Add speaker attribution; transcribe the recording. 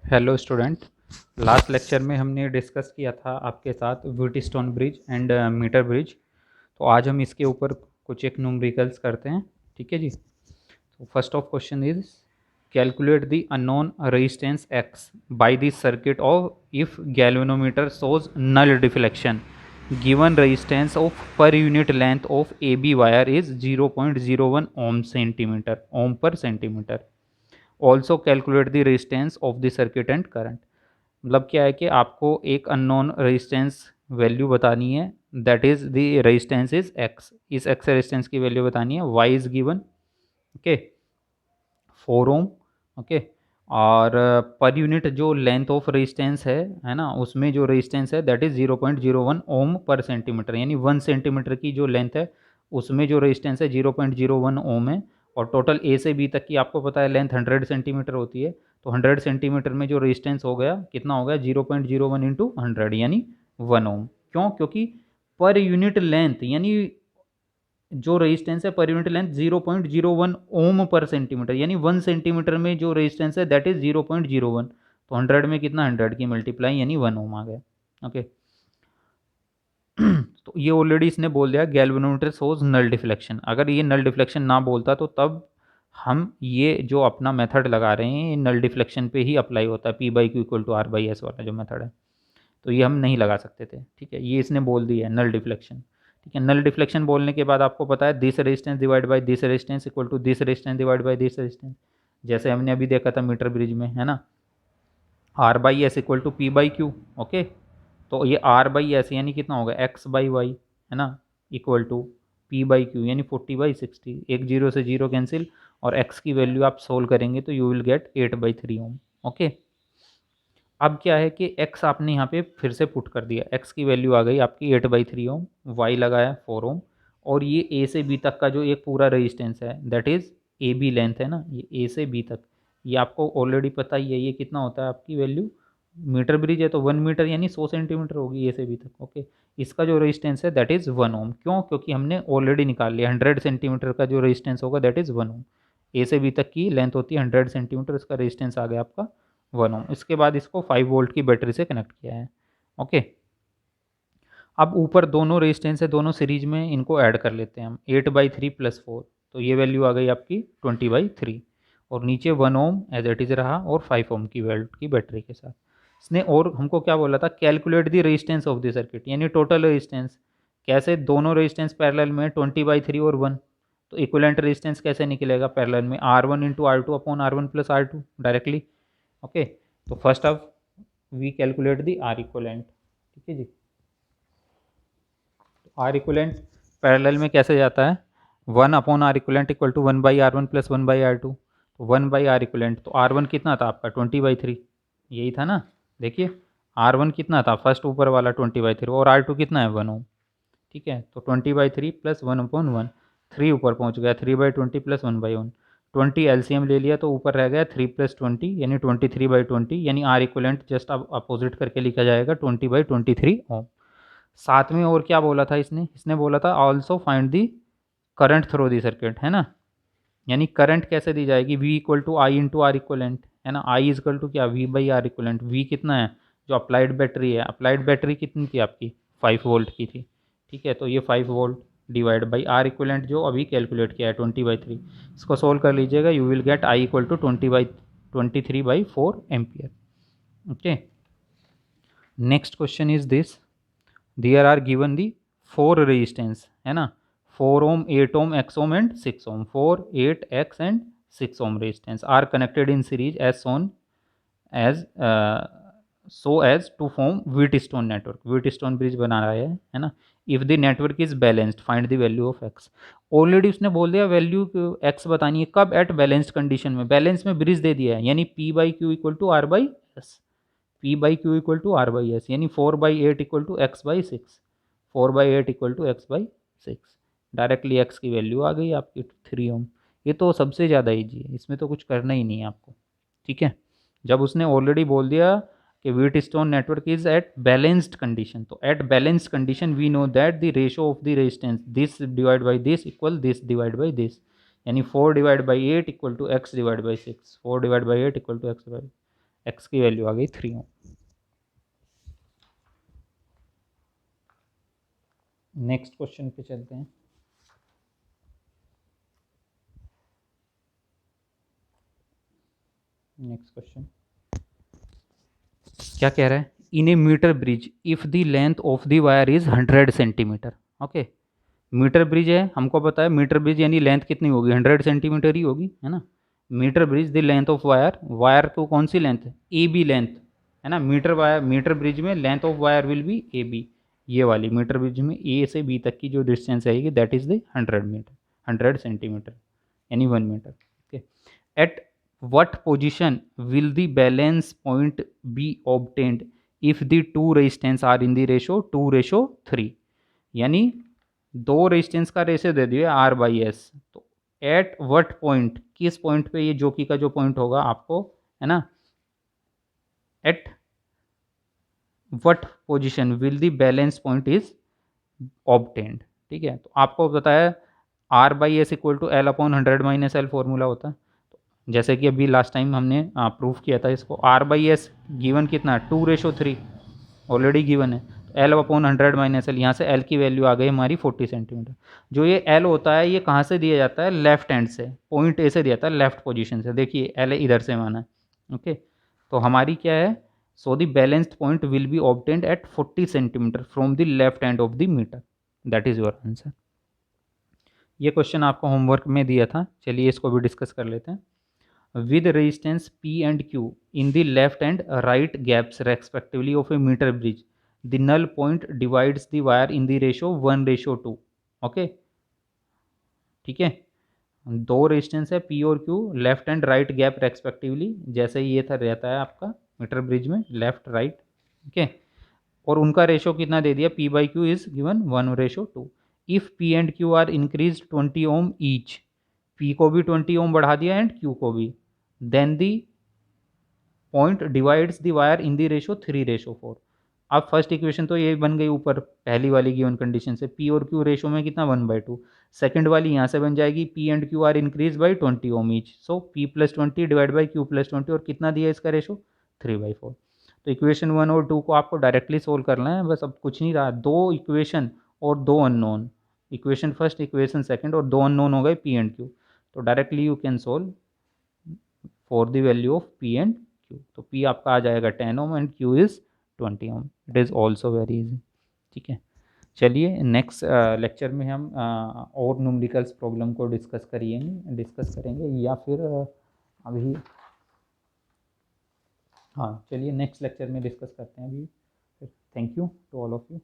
Speaker 1: Hello student. Last lecture में हमने discuss किया था आपके साथ Wheatstone bridge and metre bridge. तो आज हम इसके ऊपर कुछ एक न्यूमेरिकल्स करते हैं। ठीक है जी। तो first of question is calculate the unknown resistance X by the circuit of if galvanometer shows null deflection given resistance of per unit length of A B wire is 0.01 ohm per centimetre. Also calculate the resistance of the circuit and current. मतलब क्या है कि आपको एक unknown resistance value बतानी है, that is the resistance is X. इस X resistance की वैल्यू बतानी है, Y is given okay 4 ohm okay. और पर यूनिट जो लेंथ ऑफ रेजिस्टेंस है ना, उसमें जो रेजिस्टेंस है that is 0.01 ohm per centimetre, यानी 1 सेंटीमीटर की जो लेंथ है उसमें जो रेजिस्टेंस है 0.01 ओम है। और टोटल ए से बी तक की आपको पता है लेंथ 100 सेंटीमीटर होती है। तो 100 सेंटीमीटर में जो रेजिस्टेंस हो गया कितना हो गया 0.01 इंटू 100 यानी 1 ओम। क्यों? क्योंकि पर यूनिट लेंथ यानी जो रेजिस्टेंस है पर unit length 0.01 ohm per centimetre, यानी 1 सेंटीमीटर में जो रेजिस्टेंस है दैट इज 0.01। तो 100 में कितना 100 की मल्टीप्लाई यानी 1 ओम आ गया ओके। तो ये ऑलरेडी इसने बोल दिया गैल्वेनोमीटर शोज नल डिफ्लेक्शन। अगर ये नल डिफ्लेक्शन ना बोलता तो तब हम ये जो अपना मेथड लगा रहे हैं ये नल डिफ्लेक्शन पे ही अप्लाई होता है, P by Q equal to R by S वाला जो मेथड है। तो ये हम नहीं लगा सकते थे। ठीक है, ये इसने बोल दिया है नल डिफ्लेक्शन। ठीक है, नल डिफ्लेक्शन बोलने के बाद आपको पता है this resistance divide by this resistance equal to this resistance divide by this resistance. जैसे हमने अभी देखा था मीटर ब्रिज में, है ना, R by S equal to P by Q okay. तो ये आर बाई एस यानी कितना होगा एक्स बाई वाई, है ना, equal to P by Q यानी 40/60। एक जीरो से जीरो कैंसिल और एक्स की वैल्यू आप सोल्व करेंगे तो you will get 8/3 ohm okay. अब क्या है कि x आपने यहाँ पे फिर से पुट कर दिया, x की वैल्यू आ गई आपकी 8/3 ओम, y लगाया 4 ओम। और ये a से b तक का जो एक पूरा रेजिस्टेंस है that is A B length है ना, ये a से b तक, ये आपको ऑलरेडी पता ही है ये कितना होता है आपकी वैल्यू। मीटर ब्रिज है तो 1 मीटर यानी 100 सेंटीमीटर होगी a से b तक ओके। इसका जो रेजिस्टेंस है दैट इज़ 1 ओम। क्यों? क्योंकि हमने ऑलरेडी निकाल लिया 100 सेंटीमीटर का जो रेजिस्टेंस होगा दैट इज़ 1 ओम। ए से बी तक की लेंथ होती है 100 सेंटीमीटर, इसका रेजिस्टेंस आ गया आपका 1 ओम। इसके बाद इसको 5 वोल्ट की बैटरी से कनेक्ट किया है ओके। अब ऊपर दोनों रेजिस्टेंस है, दोनों सीरीज में, इनको ऐड कर लेते हैं हम 8/3 + 4। तो ये वैल्यू आ गई आपकी 20/3। और नीचे 1 ओम एज इट इज़ रहा और 5 ओम की वोल्ट की बैटरी के साथ। इसने और हमको क्या बोला था, calculate the resistance of the circuit, यानी टोटल रेजिस्टेंस। कैसे? दोनों रेजिस्टेंस पैरेलल में 20/3 और 1। तो इक्विवेलेंट रेजिस्टेंस कैसे निकलेगा पैरेलल में, R1 into R2 upon R1 + R2 directly okay. तो first of we calculate the R equivalent. ठीक है जी। आर इक्वलेंट पैरेलल में कैसे जाता है, 1/R equal to 1/R1 + 1/R2। तो 1/R इक्वलेंट, तो R1 कितना था आपका 20/3, यही था ना। देखिए R1 कितना था फर्स्ट ऊपर वाला 20/3 और R2 कितना है 1 ओम। ठीक है, तो 20/3 + 1/1, 3 ऊपर पहुंच गया, 3/20 + 1/1। 20 एलसीएम ले लिया तो ऊपर रह गया 3 + 20 यानी 23/20, यानी आर इक्वलेंट जस्ट अब अपोजिट करके लिखा जाएगा 20/23 ओम। साथ में और क्या बोला था इसने बोला था also find the current through the circuit, है ना। यानी करंट कैसे दी जाएगी, V equal to I into R equivalent, है ना। I इक्वल टू क्या V/R इक्वलेंट। V कितना है जो अप्लाइड बैटरी है, अप्लाइड बैटरी कितनी थी आपकी 5 वोल्ट की थी। ठीक है, तो ये 5 volt divide by R equivalent जो अभी कैलकुलेट किया है 20/3। इसको सोल्व कर लीजिएगा, you will get I equal to 23/4 ampere okay. Next question is this, there are given the 4 resistance, है ना, 4 ohm, 8 ohm, x ohm and 6 ohm. 4, 8, x and 6 ohm resistance are connected in series as soon as so as to form Wheatstone network. Wheatstone bridge बना रहा है ना। If the network is balanced find the value of x। Already उसने बोल दिया value x बतानी है, कब? एट बैलेंस्ड कंडीशन में। बैलेंस में ब्रिज दे दिया है यानी P/Q equal to R/S। P/Q equal to R/S यानी 4/8 equal to x/6, 4/8 equal to x/6। Directly x की वैल्यू आ गई आपकी 3 ओम। ये तो सबसे ज़्यादा ईजी है, इसमें तो कुछ करना ही नहीं है आपको। ठीक है, जब उसने ऑलरेडी बोल दिया कि Wheatstone network is at balanced condition, तो at balanced condition we know that the ratio of the resistance this divide by this equal this divide by this, यानी 4/8 equal to x divide by 6, 4/8 equal to x की value आ गई 3 ओम। Next question पे चलते हैं। Next question क्या कह रहा है, in a metre bridge if the length of the wire is 100 centimetre. Okay, metre bridge है, हमको पता है मीटर ब्रिज यानी लेंथ कितनी होगी, 100 सेंटीमीटर ही होगी, है ना। Metre bridge the length of wire, wire को कौन सी लेंथ, ए बी लेंथ, है ना। मीटर वायर, मीटर ब्रिज में length of wire will be A B, ये वाली मीटर ब्रिज में ए से बी तक की जो डिस्टेंस आएगी that is the 100 metre, 100 centimetre यानी 1 metre. Okay, at what position will the balance point be obtained if the two resistance are in the ratio 2:3, यानी दो रेजिस्टेंस का रेशियो दे दिए आर बाई एस, तो एट वट पॉइंट, किस point पे, ये जोकी का जो पॉइंट होगा आपको, है ना, at what position will the balance point is obtained. ठीक है, तो आपको बताया R by S equal to L upon 100 - L formula होता है, जैसे कि अभी लास्ट टाइम हमने प्रूफ किया था इसको। आर बाई एस गिवन कितना, 2:3 ऑलरेडी गिवन है। एल अपॉन 100 - एल, यहाँ से एल की वैल्यू आ गई हमारी 40 सेंटीमीटर। जो ये एल होता है ये कहाँ से दिया जाता है, लेफ्ट हैंड से, पॉइंट ए से दिया जाता है, लेफ्ट पोजीशन से। देखिए एल इधर से माना है। ओके, तो हमारी क्या है, so the balanced point will be obtained at 40 centimetre from the left hand of the metre, that is your answer. ये क्वेश्चन आपको होमवर्क में दिया था, चलिए इसको भी डिस्कस कर लेते हैं। with resistance P and Q in the left and right gaps respectively of a meter bridge, the null point divides the wire in the ratio 1:2। Okay, ठीक है, दो रेजिस्टेंस है P और Q, left and right gap respectively, जैसे ये था रहता है आपका मीटर ब्रिज में लेफ्ट राइट। ओके, और उनका रेशो कितना दे दिया, P by Q is given 1:2। If P and Q are increase 20 ohm each, P को भी 20 ओम बढ़ा दिया एंड Q को भी, then the point divides the wire in the ratio 3:4। अब फर्स्ट इक्वेशन तो ये बन गई ऊपर पहली वाली गिवन कंडीशन से, P और Q रेशो में कितना 1/2। सेकंड वाली यहाँ से बन जाएगी P and Q are increase by 20 ohm each, so P+20 divide by Q+20, और कितना दिया इसका रेशो 3/4। तो इक्वेशन 1 और 2 को आपको डायरेक्टली सोल्व करना है, बस अब कुछ नहीं रहा, दो इक्वेशन और दो unknown, equation first equation second और दो अननोन हो गए P एंड Q, तो directly you can solve for the value of P and Q। तो P आपका आ जाएगा 10 ohm and Q is 20 ohm, it is also very easy. ठीक है, चलिए नेक्स्ट लेक्चर में हम और न्यूमेरिकल्स प्रॉब्लम को डिस्कस करेंगे या फिर अभी, हाँ चलिए नेक्स्ट लेक्चर में डिस्कस करते हैं अभी। Thank you to all of you.